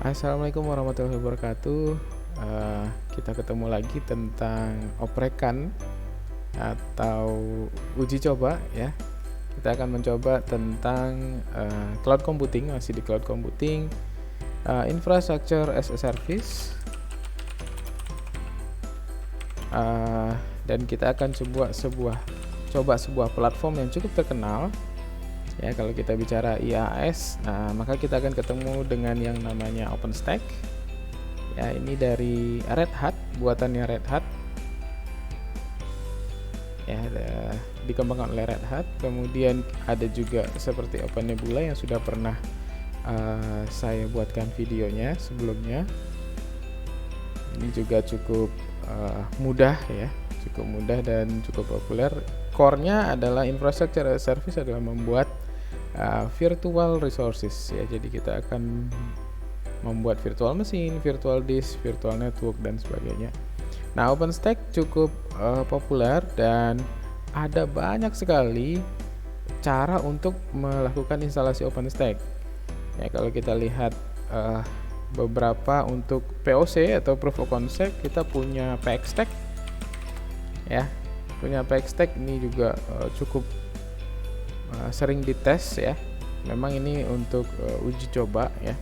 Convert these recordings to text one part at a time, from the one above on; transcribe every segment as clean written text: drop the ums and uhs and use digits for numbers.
Assalamualaikum warahmatullahi wabarakatuh. Kita ketemu lagi tentang oprekan atau uji coba ya. Kita akan mencoba tentang cloud computing, masih di cloud computing, infrastructure as a service, dan kita akan coba sebuah platform yang cukup terkenal. Ya, kalau kita bicara IaaS, maka kita akan ketemu dengan yang namanya OpenStack. Ya, ini dari Red Hat, buatannya Red Hat. Ya, dikembangkan oleh Red Hat. Kemudian ada juga seperti OpenNebula yang sudah pernah saya buatkan videonya sebelumnya. Ini juga cukup mudah ya, cukup mudah dan cukup populer. Core-nya adalah infrastructure as a service, adalah membuat virtual resources ya. Jadi kita akan membuat virtual mesin, virtual disk, virtual network dan sebagainya. Nah, OpenStack cukup populer dan ada banyak sekali cara untuk melakukan instalasi OpenStack. Ya, kalau kita lihat beberapa untuk POC atau proof of concept, kita punya PXStack ya. Punya PXStack ini juga cukup sering dites ya. Memang ini untuk uji coba ya.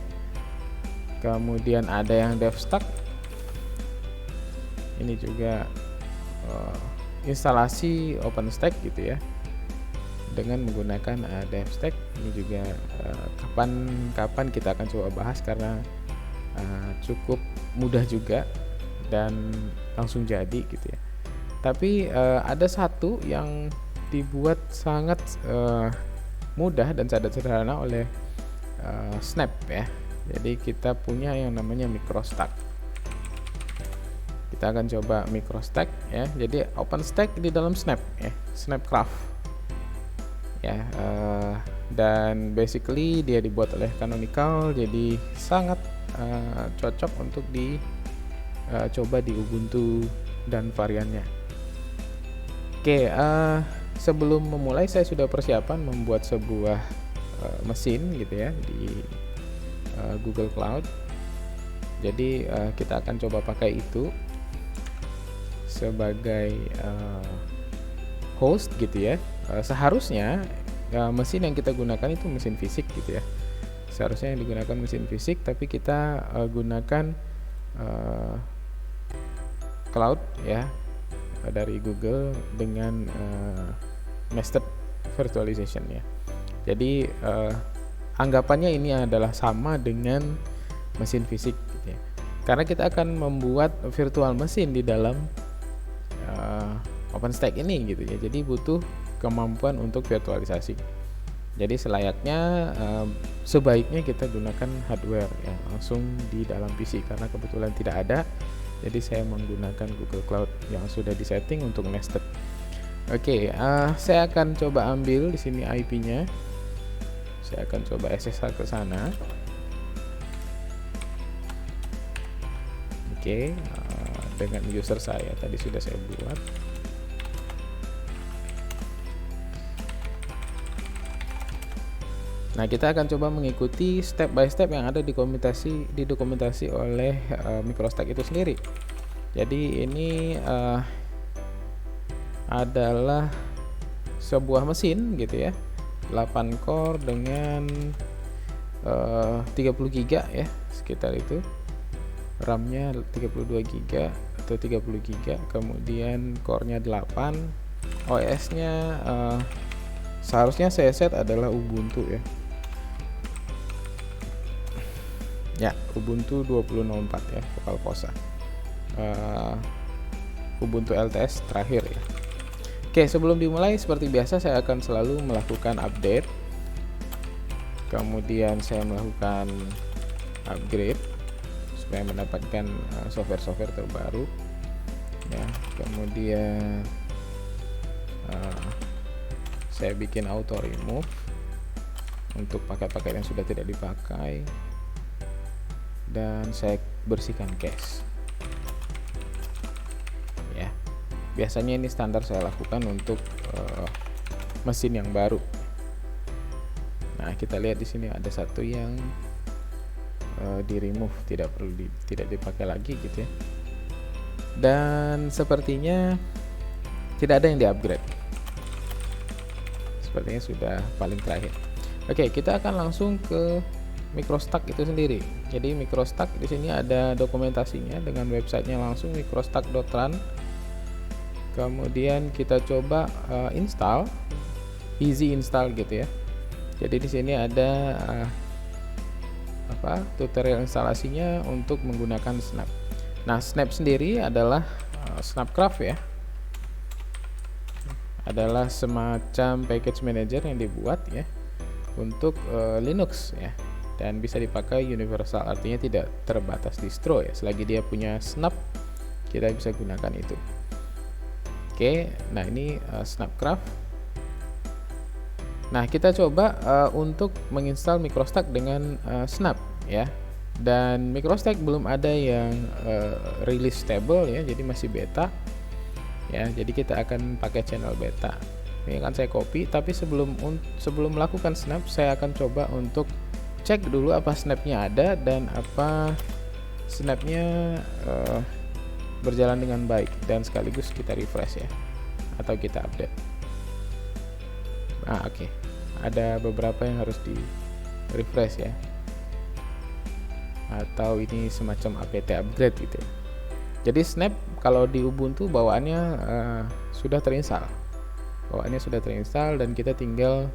Kemudian ada yang DevStack. Ini juga instalasi OpenStack gitu ya, dengan menggunakan DevStack. Ini juga kapan-kapan kita akan coba bahas karena cukup mudah juga dan langsung jadi gitu ya. Tapi ada satu yang dibuat sangat mudah dan sangat sederhana oleh Snap ya. Jadi kita punya yang namanya MicroStack. Kita akan coba MicroStack ya. Jadi OpenStack di dalam Snap ya, Snapcraft ya. Dan basically dia dibuat oleh Canonical, jadi sangat cocok untuk dicoba di Ubuntu dan variannya. Oke, sebelum memulai saya sudah persiapan membuat sebuah mesin gitu ya di Google Cloud. Jadi kita akan coba pakai itu sebagai host gitu ya. Seharusnya mesin yang kita gunakan itu mesin fisik gitu ya. Seharusnya yang digunakan mesin fisik, tapi kita gunakan cloud ya, dari Google dengan nested virtualization ya. Jadi anggapannya ini adalah sama dengan mesin fisik gitu ya. Karena kita akan membuat virtual mesin di dalam OpenStack ini gitu ya. Jadi butuh kemampuan untuk virtualisasi. Jadi selayaknya sebaiknya kita gunakan hardware ya, langsung di dalam PC, karena kebetulan tidak ada. Jadi saya menggunakan Google Cloud yang sudah disetting untuk nested. Oke, saya akan coba ambil di sini IP-nya. Saya akan coba SSH ke sana. Oke, dengan user saya tadi sudah saya buat. Nah, kita akan coba mengikuti step by step yang ada didokumentasi oleh MicroStack itu sendiri. Jadi ini adalah sebuah mesin gitu ya, 8 core dengan 30 GB ya, sekitar itu. RAM-nya 32 GB atau 30 GB, kemudian core-nya 8. OS-nya seharusnya saya set adalah Ubuntu ya. Ya, Ubuntu 20.04 ya, localhost. Ubuntu LTS terakhir ya. Oke, sebelum dimulai seperti biasa saya akan selalu melakukan update. Kemudian saya melakukan upgrade supaya mendapatkan software-software terbaru. Ya, kemudian saya bikin auto remove untuk paket-paket yang sudah tidak dipakai. Dan saya bersihkan cache ya. Biasanya ini standar saya lakukan untuk mesin yang baru. Nah, kita lihat di sini ada satu yang di remove, tidak dipakai lagi gitu ya. Dan sepertinya tidak ada yang di upgrade, sepertinya sudah paling terakhir. Oke, kita akan langsung ke MicroStack itu sendiri. Jadi MicroStack di sini ada dokumentasinya dengan websitenya langsung, microstack.run. Kemudian kita coba install, easy install gitu ya. Jadi di sini ada tutorial instalasinya untuk menggunakan Snap. Nah, Snap sendiri adalah Snapcraft ya, adalah semacam package manager yang dibuat ya untuk Linux ya, dan bisa dipakai universal, artinya tidak terbatas distro ya. Selagi dia punya Snap, kita bisa gunakan itu. Oke, nah ini Snapcraft. Nah, kita coba untuk menginstal MicroStack dengan Snap ya. Dan MicroStack belum ada yang release stable ya, jadi masih beta ya. Jadi kita akan pakai channel beta. Ini akan saya copy, tapi sebelum melakukan Snap, saya akan coba untuk cek dulu apa Snapnya ada dan apa Snapnya berjalan dengan baik, dan sekaligus kita refresh ya, atau kita update. Oke. Ada beberapa yang harus di refresh ya, atau ini semacam apt upgrade gitu ya. Jadi Snap kalau di Ubuntu bawaannya sudah terinstall, dan kita tinggal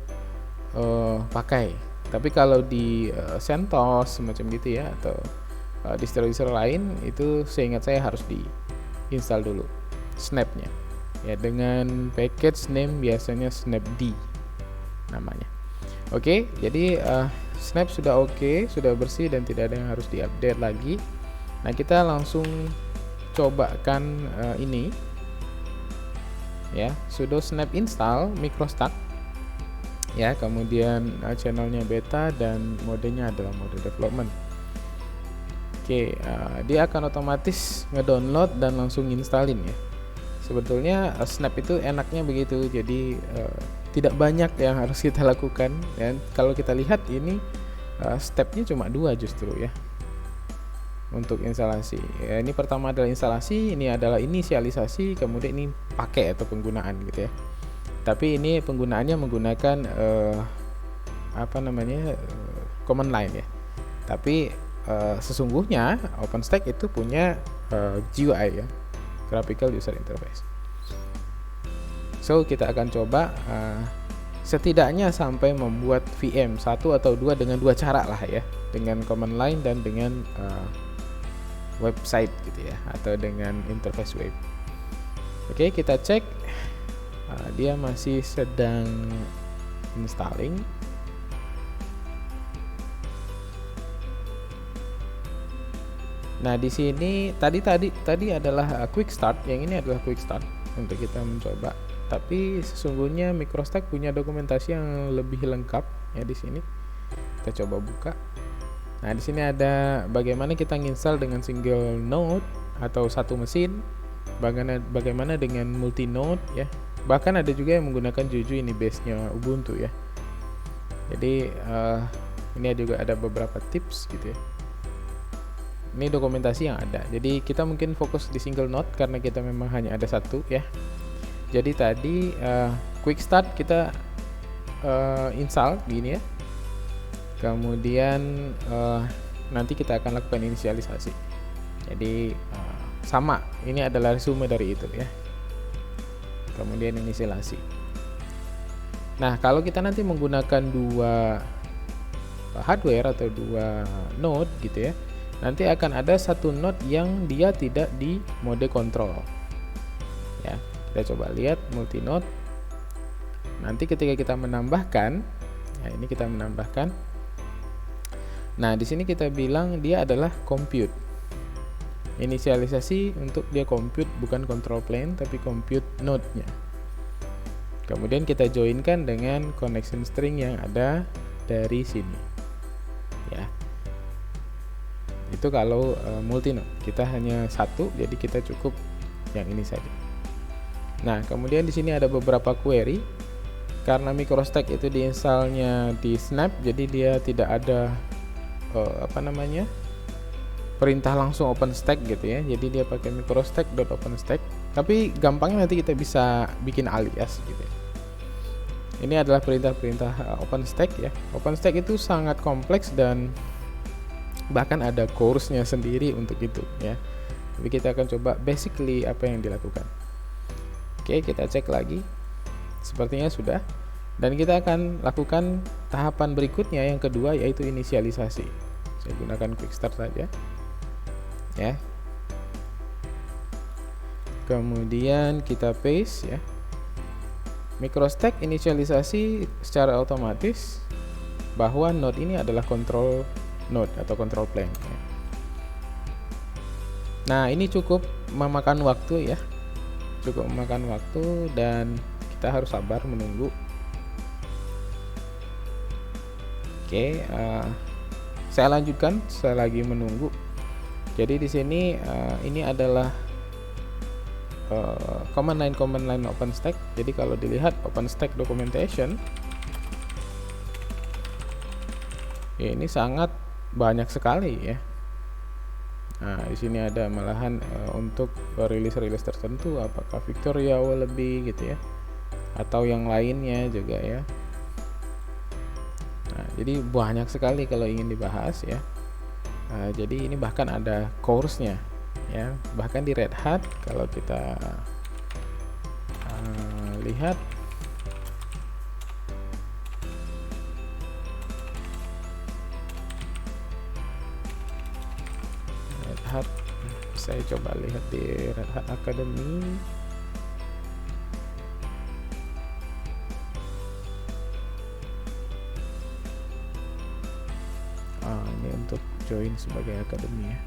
pakai. Tapi kalau di CentOS semacam gitu ya, atau distro-distro lain, itu seingat saya harus diinstal dulu Snapnya ya, dengan package name biasanya snapd namanya. Oke, jadi Snap sudah oke, sudah bersih dan tidak ada yang harus diupdate lagi. Nah, kita langsung cobakan ini ya, sudo snap install MicroStack ya, kemudian channelnya beta dan modenya adalah mode development. Oke, dia akan otomatis ngedownload dan langsung installin ya. Sebetulnya Snap itu enaknya begitu, jadi tidak banyak yang harus kita lakukan. Dan kalau kita lihat ini stepnya cuma 2 justru ya untuk instalasi ya. Ini pertama adalah instalasi, ini adalah inisialisasi, kemudian ini pakai atau penggunaan gitu ya. Tapi ini penggunaannya menggunakan command line ya. Tapi sesungguhnya OpenStack itu punya GUI ya, graphical user interface. So kita akan coba setidaknya sampai membuat VM 1 atau 2 dengan 2 cara lah ya, dengan command line dan dengan website gitu ya, atau dengan interface web. Oke, kita cek dia masih sedang installing. Nah, di sini tadi adalah quick start, yang ini adalah quick start untuk kita mencoba. Tapi sesungguhnya MicroStack punya dokumentasi yang lebih lengkap ya di sini. Kita coba buka. Nah, di sini ada bagaimana kita nginstal dengan single node atau satu mesin, bagaimana dengan multi node ya. Bahkan ada juga yang menggunakan Juju, ini base-nya Ubuntu ya. Jadi ini juga ada beberapa tips gitu ya. Ini dokumentasi yang ada. Jadi kita mungkin fokus di single node karena kita memang hanya ada satu ya. Jadi tadi quick start kita install gini ya. Kemudian nanti kita akan lakukan inisialisasi. Jadi sama, ini adalah resume dari itu ya. Kemudian inisialisasi. Nah, kalau kita nanti menggunakan 2 hardware atau 2 node gitu ya, nanti akan ada satu node yang dia tidak di mode kontrol ya. Kita coba lihat multi node. Nanti ketika kita menambahkan, ya ini kita menambahkan. Nah, di sini kita bilang dia adalah compute. Inisialisasi untuk dia compute, bukan control plane tapi compute node-nya. Kemudian kita joinkan dengan connection string yang ada dari sini. Ya. Itu kalau multi node. Kita hanya satu, jadi kita cukup yang ini saja. Nah, kemudian di sini ada beberapa query. Karena MicroStack itu diinstalnya di Snap, jadi dia tidak ada apa namanya, perintah langsung OpenStack gitu ya. Jadi dia pakai microstack.openstack, tapi gampangnya nanti kita bisa bikin alias gitu ya. Ini adalah perintah-perintah OpenStack ya. OpenStack itu sangat kompleks dan bahkan ada course-nya sendiri untuk itu ya. Tapi kita akan coba basically apa yang dilakukan. Oke, kita cek lagi. Sepertinya sudah. Dan kita akan lakukan tahapan berikutnya yang kedua, yaitu inisialisasi. Saya gunakan quick start saja ya. Kemudian kita paste ya, microstack inisialisasi secara otomatis bahwa node ini adalah control node atau control plane ya. Nah, ini cukup memakan waktu ya, cukup memakan waktu dan kita harus sabar menunggu. Oke, saya lanjutkan selagi menunggu. Jadi di sini ini adalah command line OpenStack. Jadi kalau dilihat OpenStack documentation, ya ini sangat banyak sekali ya. Nah, di sini ada malahan untuk rilis-rilis tertentu, apakah Victoria Wallaby gitu ya, atau yang lainnya juga ya. Nah, jadi banyak sekali kalau ingin dibahas ya. Jadi ini bahkan ada course-nya ya, bahkan di Red Hat kalau kita lihat Red Hat, saya coba lihat di Red Hat Academy. Ini untuk join sebagai akademi ya.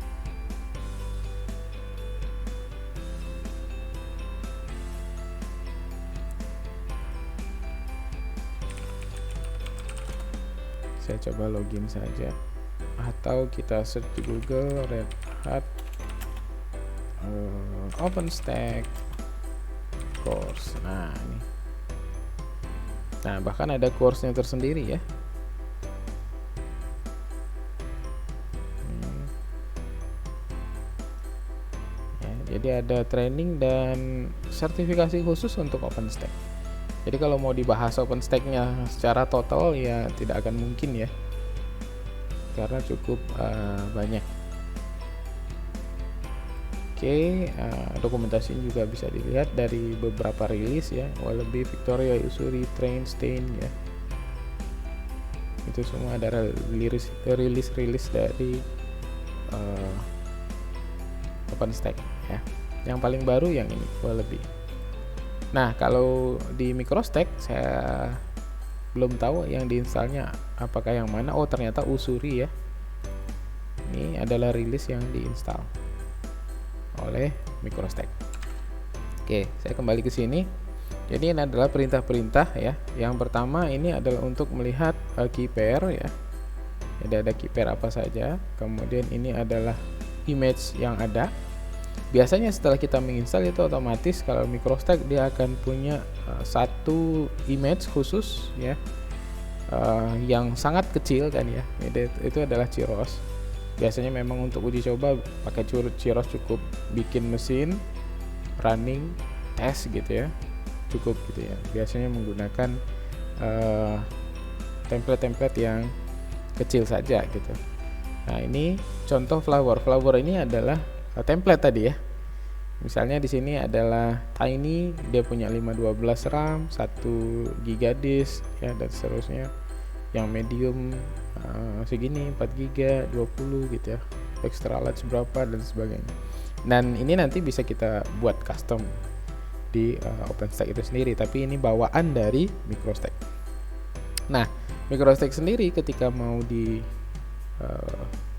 Saya coba login saja, atau kita search di Google Red Hat OpenStack course. Nah ini, nah bahkan ada course-nya tersendiri ya. Jadi ada training dan sertifikasi khusus untuk OpenStack. Jadi kalau mau dibahas OpenStack-nya secara total ya tidak akan mungkin ya, karena cukup banyak. Oke, dokumentasi juga bisa dilihat dari beberapa rilis ya, Wallaby, Victoria, Usuri, Train, Stain ya. Itu semua ada rilis dari OpenStack ya. Yang paling baru yang ini Wallaby. Nah, kalau di microstack saya belum tahu yang diinstalnya apakah yang mana. Oh, ternyata Usuri ya. Ini adalah rilis yang diinstal oleh microstack. Oke, saya kembali ke sini. Jadi ini adalah perintah-perintah ya. Yang pertama ini adalah untuk melihat key pair ya. Jadi ada key pair apa saja. Kemudian ini adalah image yang ada. Biasanya setelah kita menginstal itu otomatis kalau microstack dia akan punya satu image khusus ya, yang sangat kecil kan ya. Itu adalah Ciros. Biasanya memang untuk uji coba pakai Ciros cukup bikin mesin running test gitu ya, cukup gitu ya. Biasanya menggunakan template-template yang kecil saja gitu. Nah, ini contoh flower ini adalah template tadi ya. Misalnya di sini adalah tiny, dia punya 512 RAM, 1 GB disk ya, dan seterusnya. Yang medium segini 4 GB, 20 gitu ya. Extra large berapa dan sebagainya. Dan ini nanti bisa kita buat custom di OpenStack itu sendiri, tapi ini bawaan dari microstack. Nah, microstack sendiri ketika mau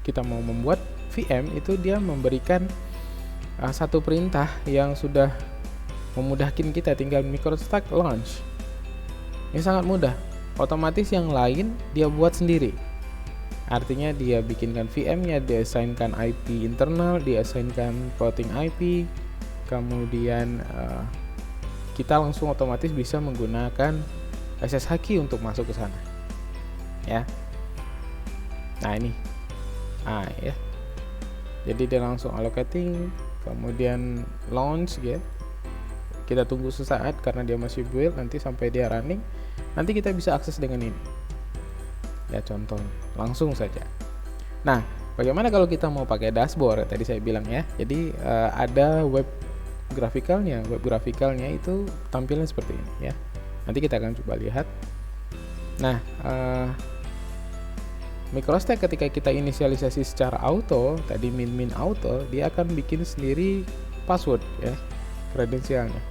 kita mau membuat VM itu dia memberikan satu perintah yang sudah memudahkan kita, tinggal microstack launch. Ini sangat mudah. Otomatis yang lain dia buat sendiri. Artinya dia bikinkan VM-nya, dia assignkan IP internal, dia assignkan routing IP, kemudian kita langsung otomatis bisa menggunakan SSH key untuk masuk ke sana. Ya. Nah, ini ya. Jadi dia langsung allocating, kemudian launch ya. Kita tunggu sesaat karena dia masih build, nanti sampai dia running, nanti kita bisa akses dengan ini. Ya contoh, langsung saja. Nah, bagaimana kalau kita mau pakai dashboard? Tadi saya bilang ya. Jadi ada web grafikalnya. Web grafikalnya itu tampilnya seperti ini ya. Nanti kita akan coba lihat. Nah, MicroStack ketika kita inisialisasi secara auto, tadi min auto, dia akan bikin sendiri password ya, kredensialnya.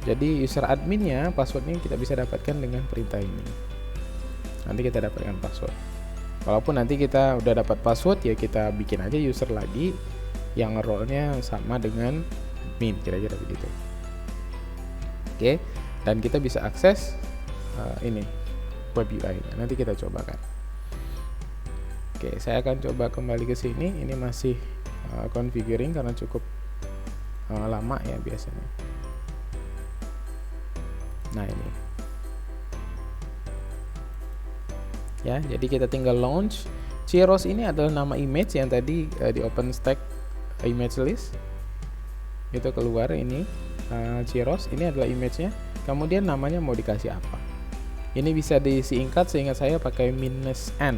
Jadi user adminnya, passwordnya kita bisa dapatkan dengan perintah ini. Nanti kita dapatkan password. Walaupun nanti kita udah dapat password ya, kita bikin aja user lagi yang role-nya sama dengan admin, kira-kira begitu. Oke, dan kita bisa akses ini web UI-nya. Nanti kita cobakan. Oke, saya akan coba kembali ke sini. Ini masih configuring karena cukup lama ya biasanya. Nah ini ya, jadi kita tinggal launch. Cheiros ini adalah nama image yang tadi di OpenStack image list itu keluar. Ini Cheiros, ini adalah image-nya. Kemudian namanya mau dikasih apa? Ini bisa disingkat, seingat saya pakai -n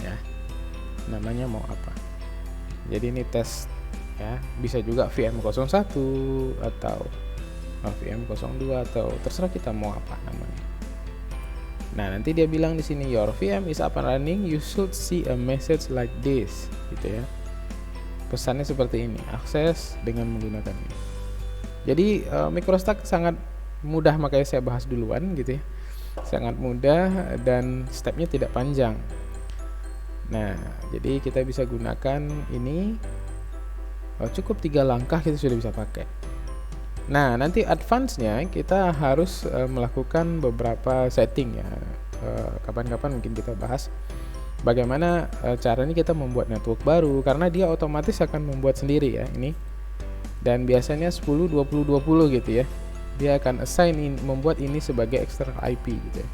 ya. Namanya mau apa? Jadi ini tes ya, bisa juga VM01 atau VM02 atau terserah kita mau apa namanya. Nah, nanti dia bilang di sini your VM is up and running, you should see a message like this gitu ya. Pesannya seperti ini, akses dengan menggunakan ini. Jadi MicroStack sangat mudah, makanya saya bahas duluan gitu ya. Sangat mudah dan stepnya tidak panjang. Nah, jadi kita bisa gunakan ini, cukup 3 langkah kita sudah bisa pakai. Nah, nanti advance-nya kita harus melakukan beberapa setting ya. Kapan-kapan mungkin kita bahas bagaimana caranya kita membuat network baru, karena dia otomatis akan membuat sendiri ya ini. Dan biasanya 10 20 20 gitu ya. Dia akan assign membuat ini sebagai external IP gitu ya.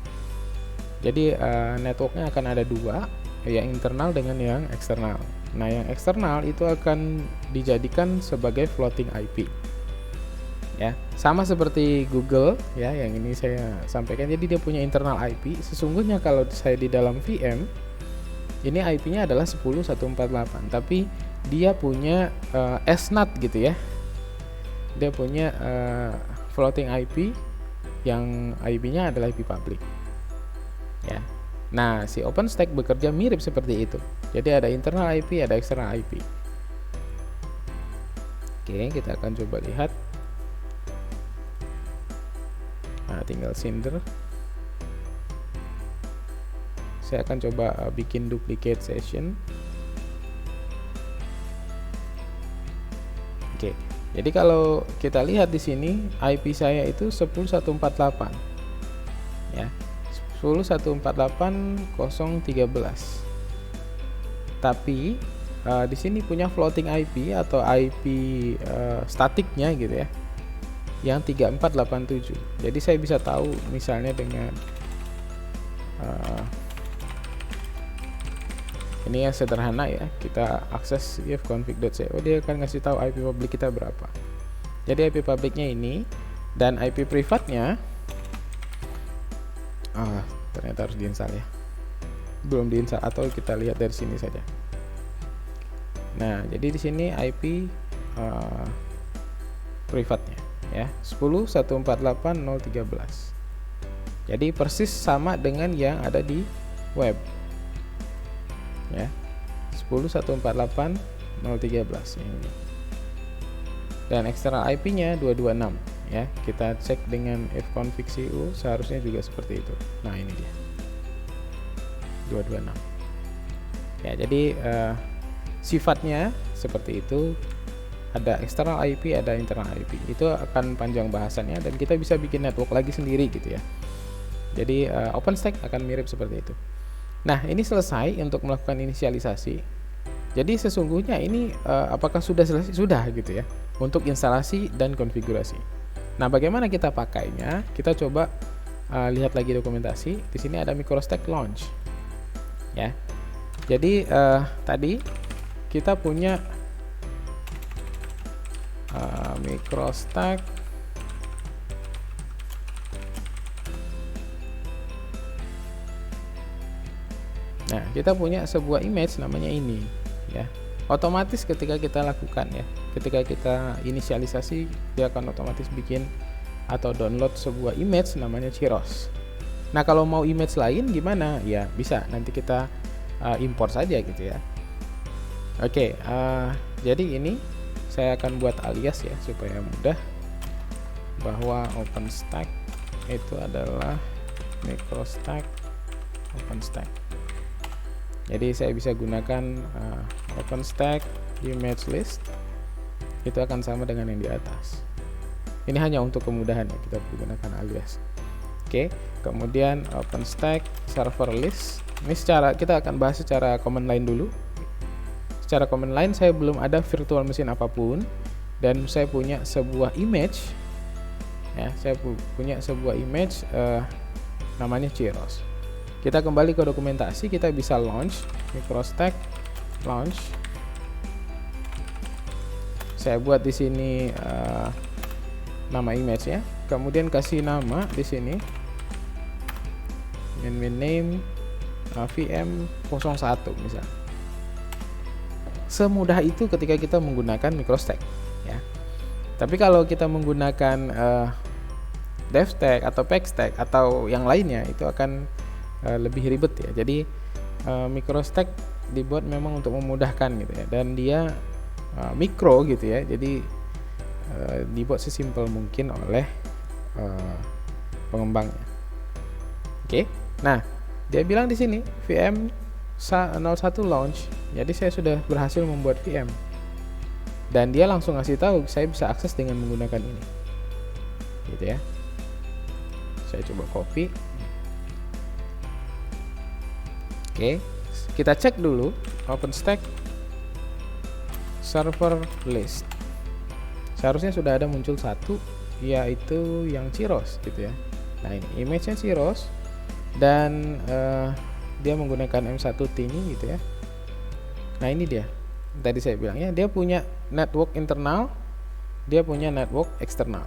Jadi networknya akan ada 2, yang internal dengan yang eksternal. Nah, yang eksternal itu akan dijadikan sebagai floating IP. Ya, sama seperti Google ya, yang ini saya sampaikan. Jadi dia punya internal IP. Sesungguhnya kalau saya di dalam VM, ini IP-nya adalah 10.148, tapi dia punya SNAT gitu ya. Dia punya floating IP yang IP-nya adalah IP public. Ya. Nah, si OpenStack bekerja mirip seperti itu. Jadi ada internal IP, ada external IP. Oke, kita akan coba lihat. Nah, tinggal cinder. Saya akan coba bikin duplicate session. Oke. Jadi kalau kita lihat di sini IP saya itu 10.148. Ya. 10.148.013. Tapi di sini punya floating IP atau IP statiknya gitu ya, yang 3487. Jadi saya bisa tahu misalnya dengan ini yang sederhana ya, kita akses ifconfig.co, dia akan ngasih tahu IP public kita berapa. Jadi IP publicnya ini, dan IP privatnya ternyata harus diinstal ya, belum diinstal, atau kita lihat dari sini saja. Nah, jadi di sini IP privatnya ya 10.148.013. Jadi persis sama dengan yang ada di web ya, 10.148.013 ini. Dan external IP-nya 226 ya. Kita cek dengan ifconfig.co, seharusnya juga seperti itu. Nah, ini dia 226 ya. Jadi sifatnya seperti itu, ada external IP, ada internal IP. Itu akan panjang bahasannya, dan kita bisa bikin network lagi sendiri gitu ya. Jadi OpenStack akan mirip seperti itu. Nah, ini selesai untuk melakukan inisialisasi. Jadi sesungguhnya ini apakah sudah selesai? Sudah gitu ya, untuk instalasi dan konfigurasi. Nah, bagaimana kita pakainya? Kita coba lihat lagi dokumentasi. Di sini ada MicroStack launch ya. Jadi tadi kita punya microstack Nah, kita punya sebuah image namanya ini, ya. Otomatis ketika kita lakukan, ya, ketika kita inisialisasi, dia akan otomatis bikin atau download sebuah image namanya Chiros. Nah, kalau mau image lain gimana? Ya, bisa. Nanti kita import saja gitu ya. Oke, jadi ini saya akan buat alias ya supaya mudah, bahwa OpenStack itu adalah microstack OpenStack. Jadi saya bisa gunakan OpenStack image list, itu akan sama dengan yang di atas. Ini hanya untuk kemudahan ya, kita gunakan alias. Oke, kemudian OpenStack server list. Ini kita akan bahas secara command line dulu. Secara command line saya belum ada virtual machine apapun, dan saya punya sebuah image. Ya, saya punya sebuah image namanya Chiros. Kita kembali ke dokumentasi, kita bisa launch microstack launch. Saya buat di sini nama image ya. Kemudian kasih nama di sini admin name VM01 misalnya. Semudah itu ketika kita menggunakan microstack ya. Tapi kalau kita menggunakan devstack atau packstack atau yang lainnya, itu akan lebih ribet ya. Jadi microstack dibuat memang untuk memudahkan gitu ya, dan dia mikro gitu ya. Jadi dibuat sesimpel mungkin oleh pengembangnya. Oke. Nah, dia bilang di sini VM01 launch. Jadi saya sudah berhasil membuat VM. Dan dia langsung ngasih tahu saya bisa akses dengan menggunakan ini. Gitu ya. Saya coba copy. Oke, kita cek dulu OpenStack server list. Seharusnya sudah ada muncul satu, yaitu yang Chiros gitu ya. Nah, ini image-nya Chiros, dan dia menggunakan M1 Tiny gitu ya. Nah, ini dia. Tadi saya bilang ya, dia punya network internal, dia punya network eksternal.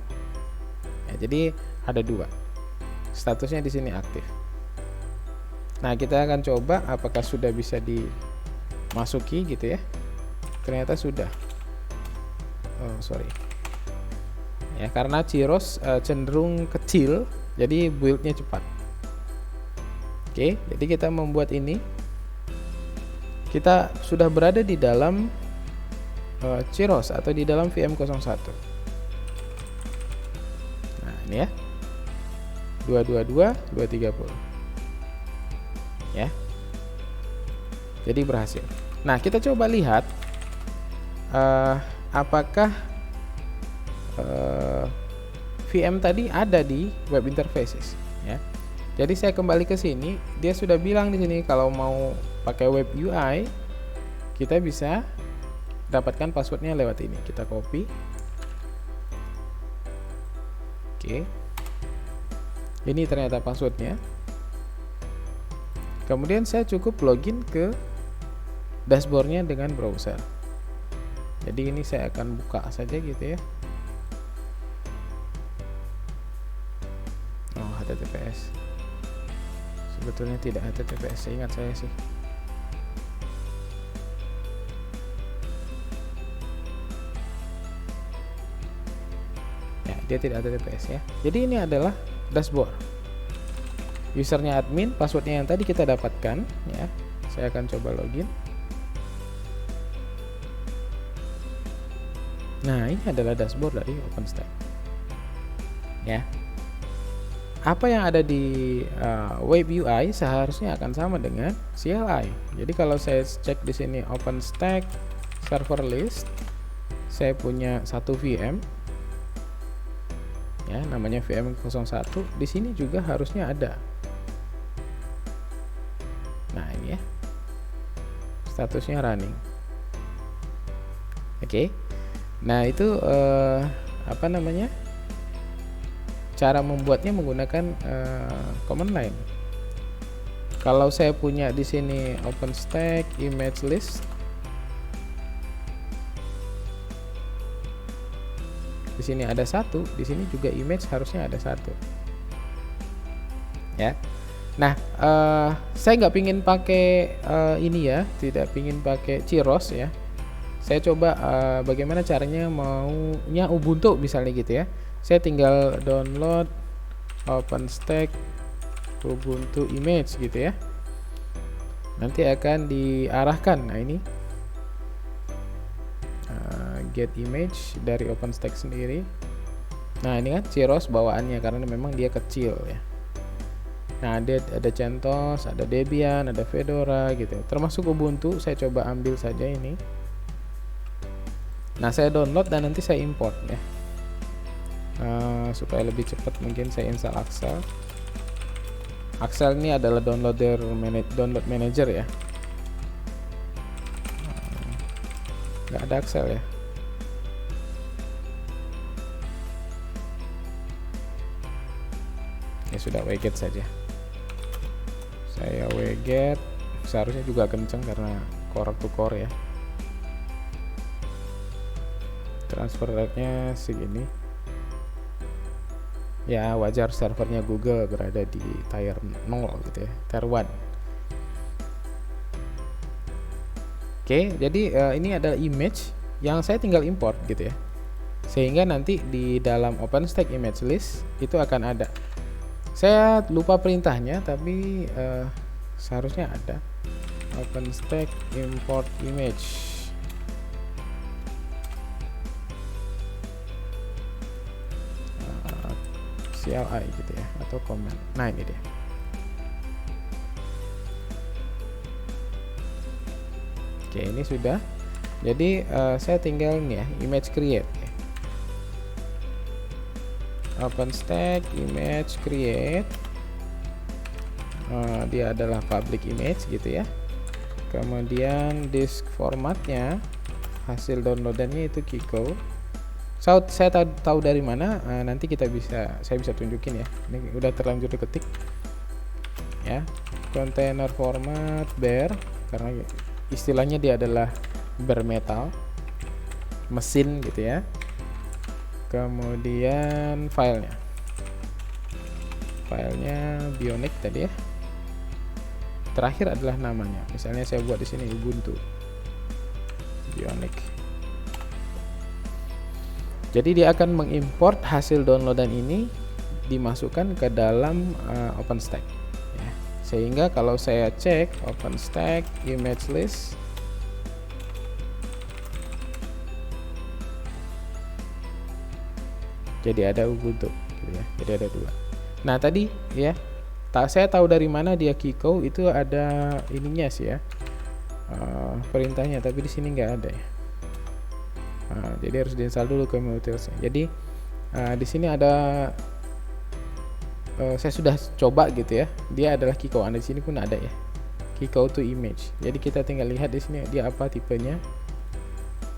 Ya, jadi ada dua. Statusnya di sini aktif. Nah, kita akan coba apakah sudah bisa dimasuki gitu ya. Ternyata sudah. Oh, sorry. Ya, karena Chiros cenderung kecil, jadi build-nya cepat. Oke, jadi kita membuat ini. Kita sudah berada di dalam Chiros atau di dalam VM01. Nah, ini ya. 222.230. Ya, jadi berhasil. Nah, kita coba lihat apakah VM tadi ada di web interfaces ya. Jadi saya kembali ke sini, dia sudah bilang di sini kalau mau pakai web UI kita bisa dapatkan passwordnya lewat ini. Kita copy. Oke, ini ternyata passwordnya. Kemudian saya cukup login ke dashboardnya dengan browser. Jadi ini saya akan buka saja gitu ya. Oh, HTTPS. Sebetulnya tidak HTTPS, seingat saya sih. Ya, dia tidak HTTPS ya. Jadi ini adalah dashboard. Usernya admin, passwordnya yang tadi kita dapatkan ya. Saya akan coba login. Nah, ini adalah dashboard dari OpenStack ya. Apa yang ada di web UI seharusnya akan sama dengan CLI. Jadi kalau saya cek di sini OpenStack server list, saya punya satu VM ya, namanya VM01. Di sini juga harusnya ada. Nah, ini ya, statusnya running. Oke. Nah, itu apa namanya, cara membuatnya menggunakan command line. Kalau saya punya di sini OpenStack image list, di sini ada satu, di sini juga image harusnya ada satu, ya. Nah, saya nggak pingin pakai ini ya, tidak pingin pakai Cheiros ya. Saya coba bagaimana caranya maunya Ubuntu misalnya gitu ya. Saya tinggal download OpenStack Ubuntu image gitu ya. Nanti akan diarahkan. Nah ini get image dari OpenStack sendiri. Nah ini kan Cheiros bawaannya karena memang dia kecil ya. Nah ada CentOS, ada Debian, ada Fedora gitu. Termasuk Ubuntu saya coba ambil saja ini. Nah saya download dan nanti saya import ya. Supaya lebih cepat mungkin saya install Axel. Axel ini adalah download manager ya. Nggak ada Axel ya. Ya sudah, wget saja. Saya wget, seharusnya juga kenceng karena core to core ya. Transfer rate-nya segini. Ya wajar, servernya Google berada di tier 0 gitu ya, tier 1. Oke, jadi ini adalah image yang saya tinggal import gitu ya. Sehingga nanti di dalam OpenStack image list itu akan ada. Saya lupa perintahnya tapi seharusnya ada OpenStack import image. CLI gitu ya, atau command. Nah ini dia. Oke, ini sudah. Jadi saya tinggal nih ya, image create ya. OpenStack image create. Dia adalah public image gitu ya. Kemudian disk formatnya, hasil downloadannya itu Kiko. Saya tahu dari mana, nanti saya bisa tunjukin ya. Ini udah terlanjur diketik ya. Container format bare, karena istilahnya dia adalah bare metal mesin gitu ya. Kemudian filenya Bionic tadi ya. Terakhir adalah namanya, misalnya saya buat di sini Ubuntu Bionic. Jadi dia akan mengimport hasil downloadan ini, dimasukkan ke dalam OpenStack ya. Sehingga kalau saya cek OpenStack image list, jadi ada Ubuntu gitu ya. Jadi ada dua. Nah tadi ya, saya tahu dari mana dia Kiko, itu ada ininya sih ya, perintahnya, tapi di sini nggak ada ya. Jadi harus diinstal dulu ke Multitasnya. Jadi di sini ada, saya sudah coba gitu ya, dia adalah Kiko. Di sini pun ada ya, Kiko to image. Jadi kita tinggal lihat di sini dia apa tipenya,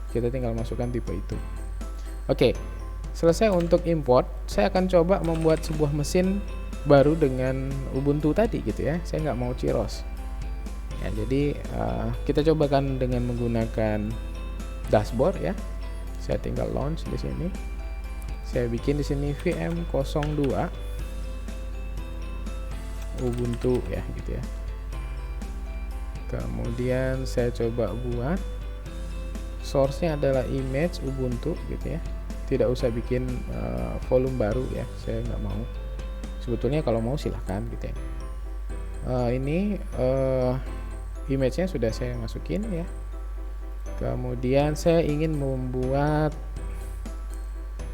kita tinggal masukkan tipe itu. Oke, selesai untuk import. Saya akan coba membuat sebuah mesin baru dengan Ubuntu tadi gitu ya. Saya nggak mau Cheiros ya. Jadi kita cobakan dengan menggunakan dashboard ya. Saya tinggal launch di sini. Saya bikin di sini VM02 Ubuntu ya gitu ya. Kemudian saya coba buat source-nya adalah image Ubuntu gitu ya. Tidak usah bikin volume baru ya, saya nggak mau. Sebetulnya kalau mau silahkan gitu ya. Ini image-nya sudah saya masukin ya. Kemudian saya ingin membuat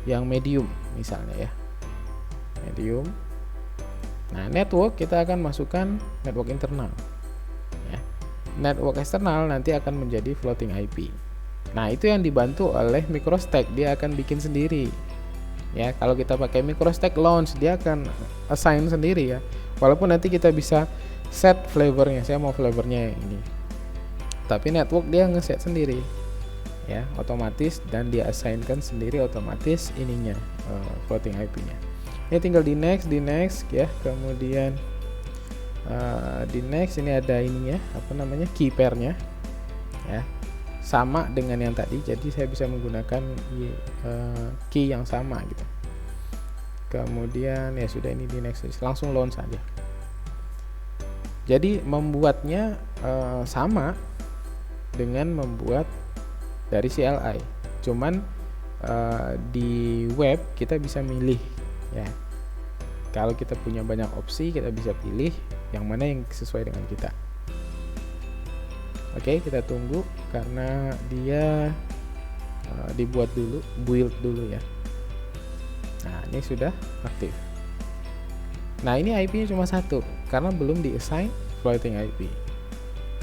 yang medium misalnya ya, medium. Nah network kita akan masukkan network internal ya. Network eksternal nanti akan menjadi floating IP. Nah itu yang dibantu oleh MicroStack, dia akan bikin sendiri ya. Kalau kita pakai MicroStack launch, dia akan assign sendiri ya. Walaupun nanti kita bisa set flavornya, saya mau flavornya yang ini, tapi network dia ngeset sendiri ya, otomatis, dan dia assignkan sendiri otomatis ininya, floating IP nya. Ini tinggal di next ya. Kemudian Di next ini ada ininya, apa namanya, key pairnya ya, sama dengan yang tadi, jadi saya bisa menggunakan key yang sama gitu. Kemudian ya sudah, ini di next, langsung launch saja. Jadi membuatnya sama dengan membuat dari CLI, cuman di web kita bisa milih ya. Kalau kita punya banyak opsi, kita bisa pilih yang mana yang sesuai dengan kita. Oke, kita tunggu karena dia dibuat dulu, build dulu ya. Nah, ini sudah aktif. Nah, ini IP-nya cuma satu karena belum di-assign floating IP.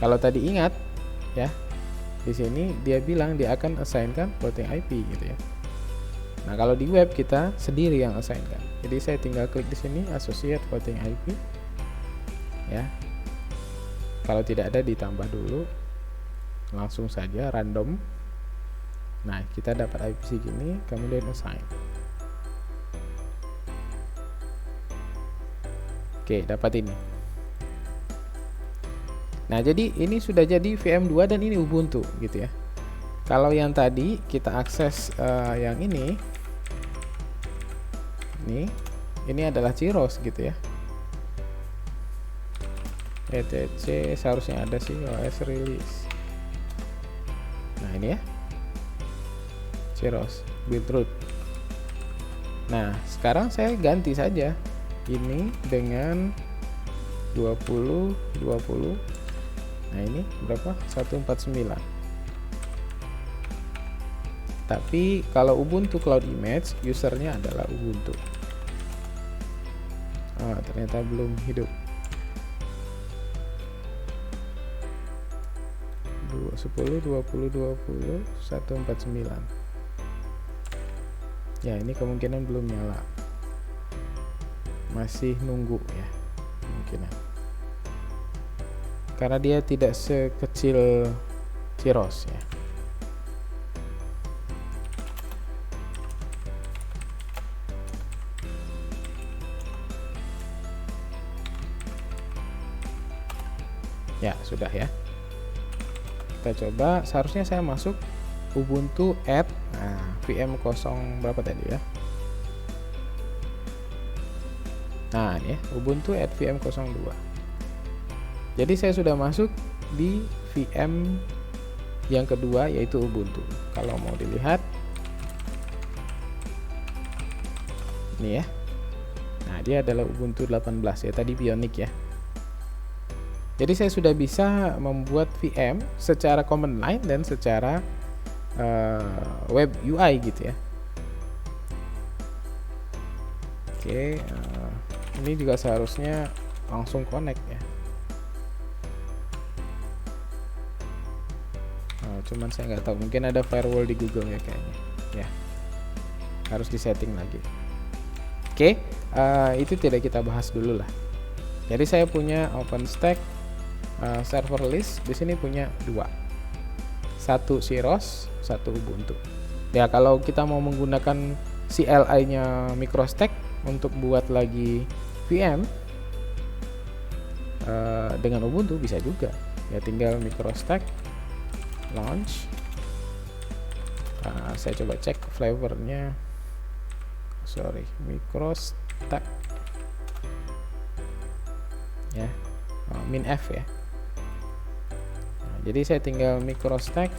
Kalau tadi ingat ya, di sini dia bilang dia akan assign-kan floating IP gitu ya. Nah, kalau di web kita sendiri yang assign-kan. Jadi saya tinggal klik di sini associate floating IP ya. Kalau tidak ada ditambah dulu. Langsung saja random. Nah, kita dapat IP segini, kemudian assign. Oke, dapat ini. Nah, jadi ini sudah jadi VM2 dan ini Ubuntu gitu ya. Kalau yang tadi kita akses yang ini adalah Ciros gitu ya. etc seharusnya ada sih, OS release. Nah, ini ya, Ciros build root. Nah, sekarang saya ganti saja ini dengan 20. Nah, ini berapa? 149. Tapi kalau Ubuntu Cloud Image, usernya adalah Ubuntu. Oh, ternyata belum hidup. 10, 20, 149. Ya, ini kemungkinan belum nyala. Masih nunggu ya, kemungkinan. Karena dia tidak sekecil Ciros ya. Ya, sudah ya. Kita coba, seharusnya saya masuk Ubuntu add VM 0 berapa tadi ya. Nah, ini ya, Ubuntu add VM 02. Jadi saya sudah masuk di VM yang kedua, yaitu Ubuntu. Kalau mau dilihat ini ya. Nah, dia adalah Ubuntu 18 ya, tadi Bionic ya. Jadi saya sudah bisa membuat VM secara command line dan secara web UI gitu ya. Oke, ini juga seharusnya langsung connect ya. Cuman saya nggak tahu, mungkin ada firewall di Google ya kayaknya. Ya, harus disetting lagi. Oke, itu tidak kita bahas dulu lah. Jadi saya punya OpenStack server list, di sini punya dua, satu Ciros, satu Ubuntu. Ya, kalau kita mau menggunakan CLI-nya MicroStack untuk buat lagi VM dengan Ubuntu bisa juga. Ya, tinggal MicroStack launch. Saya coba cek flavornya. Sorry, MicroStack. Ya, min F ya. Jadi saya tinggal MicroStack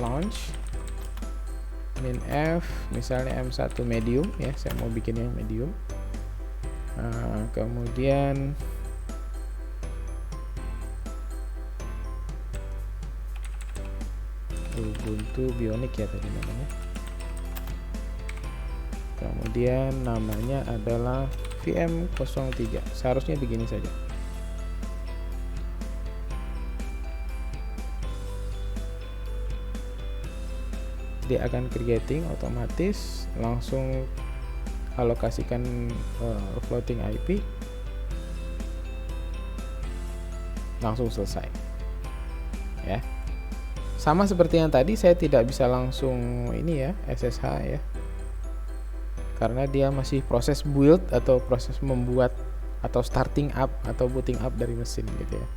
launch min F, misalnya M1 medium ya, saya mau bikin yang medium. Kemudian Ubuntu Bionic ya tadi namanya. Kemudian namanya adalah VM 03. Seharusnya begini saja. Dia akan creating otomatis, langsung alokasikan floating IP, langsung selesai ya. Sama seperti yang tadi, saya tidak bisa langsung ini ya, SSH ya, karena dia masih proses build atau proses membuat atau starting up atau booting up dari mesin gitu ya.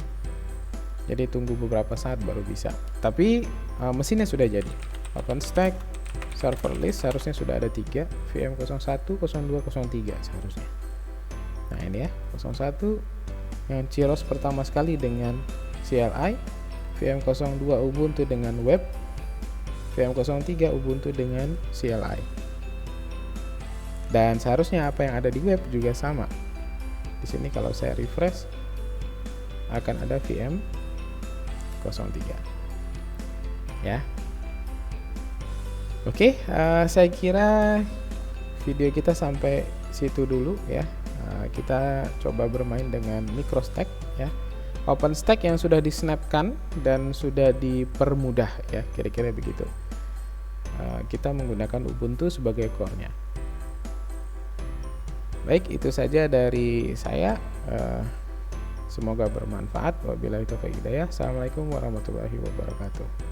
Jadi tunggu beberapa saat baru bisa. Tapi mesinnya sudah jadi. OpenStack server list seharusnya sudah ada 3, VM01, 02, 03 seharusnya. Nah ini ya, 01 yang Ciros pertama sekali dengan CLI, VM02 Ubuntu dengan web, VM03 Ubuntu dengan CLI. Dan seharusnya apa yang ada di web juga sama. Di sini kalau saya refresh akan ada VM03 ya. Oke, saya kira video kita sampai situ dulu ya. Kita coba bermain dengan MicroStack ya. OpenStack yang sudah disnapkan dan sudah dipermudah ya, kira-kira begitu. Kita menggunakan Ubuntu sebagai core-nya. Baik, itu saja dari saya. Semoga bermanfaat. Wabillahi taufiq hidayah. Assalamualaikum warahmatullahi wabarakatuh.